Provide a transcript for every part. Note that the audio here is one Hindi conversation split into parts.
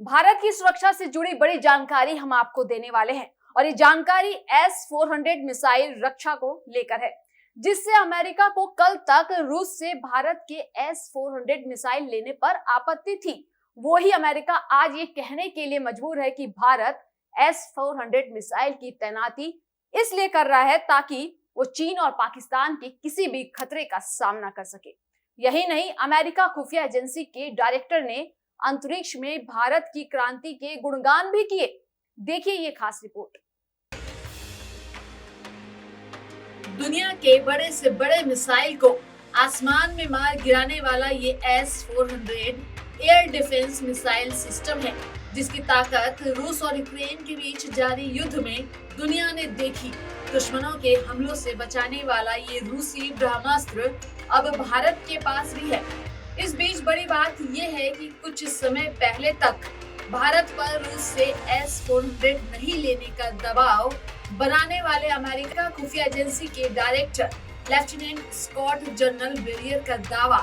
भारत की सुरक्षा से जुड़ी बड़ी जानकारी हम आपको देने वाले हैं और ये जानकारी S-400 मिसाइल रक्षा को लेकर है, जिससे अमेरिका को कल तक रूस से भारत के S-400 मिसाइल लेने पर आपत्ति थी। वो ही अमेरिका आज ये कहने के लिए मजबूर है कि भारत S-400 मिसाइल की तैनाती इसलिए कर रहा है ताकि वो चीन और पाकिस्तान के किसी भी खतरे का सामना कर सके। यही नहीं, अमेरिका खुफिया एजेंसी के डायरेक्टर ने अंतरिक्ष में भारत की क्रांति के गुणगान भी किए। देखिए ये खास रिपोर्ट। दुनिया के बड़े से बड़े मिसाइल को आसमान में मार गिराने वाला ये S-400 air defence missile system है, जिसकी ताकत रूस और यूक्रेन के बीच जारी युद्ध में दुनिया ने देखी। दुश्मनों के हमलों से बचाने वाला ये रूसी ब्रह्मास्त्र अब भारत के पास भी है। इस बीच बड़ी बात यह है कि कुछ समय पहले तक भारत पर रूस से S-400 नहीं लेने का दबाव बनाने वाले अमेरिका खुफिया एजेंसी के director lieutenant Scott general Berrier का दावा,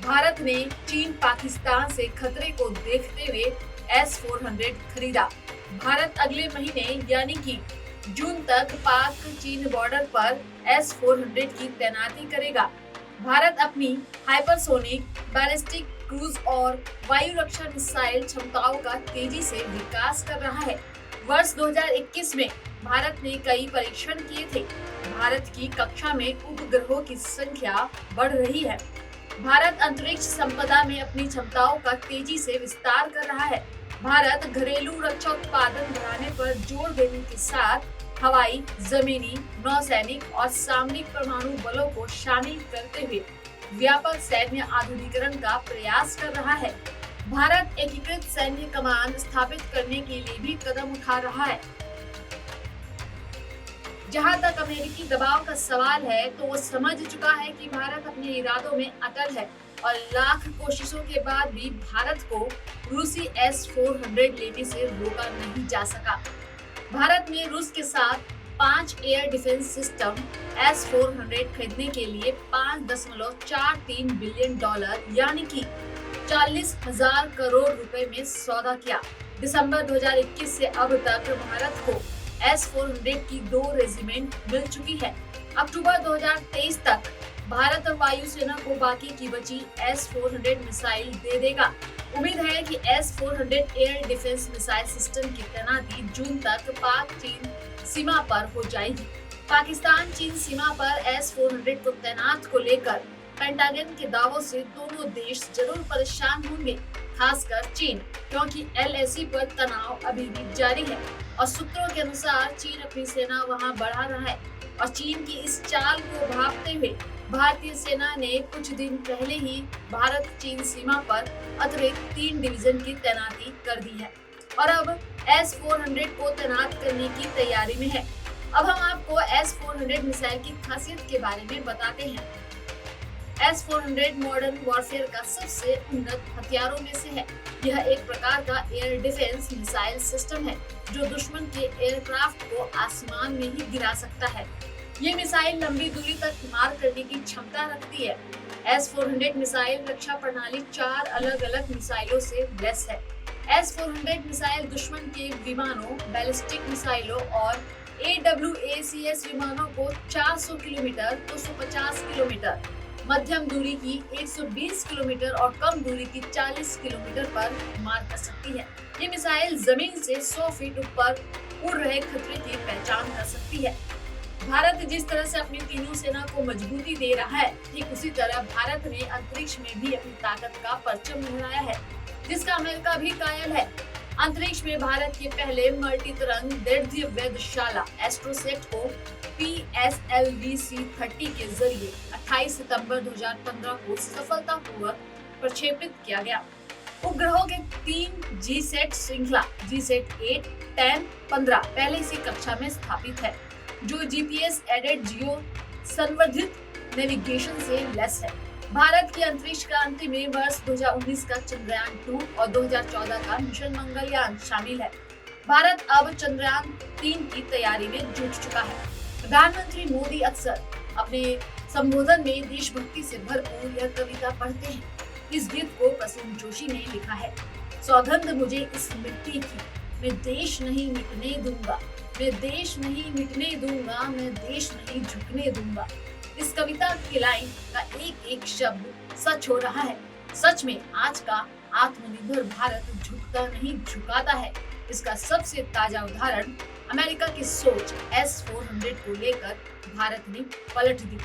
भारत ने चीन पाकिस्तान से खतरे को देखते हुए S-400 खरीदा। भारत अगले महीने यानी कि जून तक पाक चीन बॉर्डर पर S-400 की तैनाती करेगा। भारत अपनी हाइपरसोनिक, बैलिस्टिक, क्रूज और वायु रक्षा मिसाइल क्षमताओं का तेजी से विकास कर रहा है। वर्ष 2021 में भारत ने कई परीक्षण किए थे। भारत की कक्षा में उपग्रहों की संख्या बढ़ रही है। भारत अंतरिक्ष संपदा में अपनी क्षमताओं का तेजी से विस्तार कर रहा है। भारत घरेलू रक्षा उत्पादन बढ़ाने पर जोर देने के साथ हवाई, जमीनी, नौसैनिक और सामरिक परमाणु बलों को शामिल करते हुए व्यापक सैन्य आधुनिकीकरण का प्रयास कर रहा है। भारत एकीकृत सैन्य कमान स्थापित करने के लिए भी कदम उठा रहा है। जहां तक अमेरिकी दबाव का सवाल है, तो वो समझ चुका है कि भारत अपने इरादों में अटल है और लाख कोशिशों के बाद भी भारत को रूसी S-400 लेने से रोका नहीं जा सका। भारत ने रूस के साथ 5 एयर डिफेंस सिस्टम S-400 खरीदने के लिए $5.43 बिलियन यानी कि 40,000 करोड़ रुपए में सौदा किया। दिसंबर 2021 से अब तक भारत को S-400 की 2 रेजिमेंट मिल चुकी है। अक्टूबर 2023 तक भारत वायुसेना को बाकी की बची S-400 मिसाइल दे देगा। उम्मीद है कि S-400 air defence missile system की तैनाती जून तक पाक चीन सीमा पर हो जाएगी। पाकिस्तान चीन सीमा पर S-400 को तैनात को लेकर पेंटागन के दावों से दोनों देश जरूर परेशान होंगे, खासकर चीन, क्योंकि LAC पर तनाव अभी भी जारी है और सूत्रों के अनुसार चीन अपनी सेना वहां बढ़ा रहा है और चीन की इस चाल को भांपते हुए भारतीय सेना ने कुछ दिन पहले ही भारत चीन सीमा पर अतिरिक्त 3 डिवीजन की तैनाती कर दी है और अब S-400 को तैनात करने की तैयारी में है। अब हम आपको S-400 मिसाइल की खासियत के बारे में बताते हैं। S-400 मॉडर्न वॉरफेयर का सबसे उन्नत हथियारों में से है। यह एक प्रकार का एयर डिफेंस मिसाइल सिस्टम है जो दुश्मन के एयरक्राफ्ट को आसमान में ही गिरा सकता है। ये मिसाइल लंबी दूरी तक मार करने की क्षमता रखती है। S-400 मिसाइल रक्षा प्रणाली 4 अलग अलग मिसाइलों से लैस है। S-400 मिसाइल दुश्मन के विमानों, बैलिस्टिक मिसाइलों और AWACS विमानों को 400 किलोमीटर, 250 किलोमीटर, मध्यम दूरी की 120 किलोमीटर और कम दूरी की 40 किलोमीटर पर मार कर सकती है। ये मिसाइल जमीन से 100 फीट ऊपर उड़ रहे खतरे की पहचान कर सकती है। भारत जिस तरह से अपनी तीनों सेना को मजबूती दे रहा है, ठीक उसी तरह भारत ने अंतरिक्ष में भी अपनी ताकत का परचम लहराया है, जिसका अमेरिका भी कायल है। अंतरिक्ष में भारत के पहले मल्टी तरंग दैर्ध्य वेधशाला एस्ट्रोसेट को PSLV-C30 के जरिए 28 सितंबर 2015 को सफलतापूर्वक प्रक्षेपित किया गया। उपग्रहों के 3 GSAT श्रृंखला GSAT 8, 10, 15 पहले इसी कक्षा में स्थापित है, जो GPS एडेड जियो संवर्धित नेविगेशन से लैस है। भारत की अंतरिक्ष क्रांति में वर्ष 2019 का चंद्रयान 2 और 2014 का मिशन मंगलयान शामिल है। भारत अब चंद्रयान 3 की तैयारी में जुट चुका है। प्रधानमंत्री मोदी अक्सर अपने संबोधन में देशभक्ति से भरपूर यह कविता पढ़ते हैं। इस गीत को प्रसून जोशी ने लिखा है। सौगंध मुझे इस मिट्टी की, मैं देश नहीं मिटने दूंगा, मैं देश नहीं मिटने दूंगा, मैं देश नहीं झुकने दूंगा। इस कविता की लाइन का एक एक शब्द सच हो रहा है। सच में आज का आत्मनिर्भर भारत झुकता नहीं झुकाता है। इसका सबसे ताजा उदाहरण अमेरिका की सोच S-400 को लेकर भारत ने पलट दी।